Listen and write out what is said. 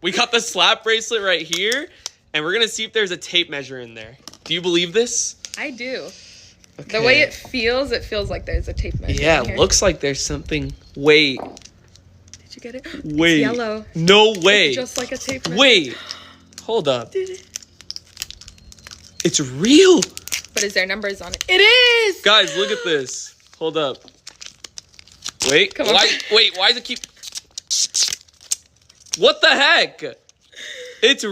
We got the slap bracelet right here, and we're gonna see if there's a tape measure in there. Do you believe this? I do. Okay. The way it feels like there's a tape measure. Yeah, in here. it looks like there's something. Wait. Did you get it? Wait. It's yellow. No way. It's just like a tape measure. Wait. Hold up. Did it? It's real. But is there numbers on it? It is. Guys, look at this. Hold up. Wait. Come on. Wait. Why does it keep? What the heck? It's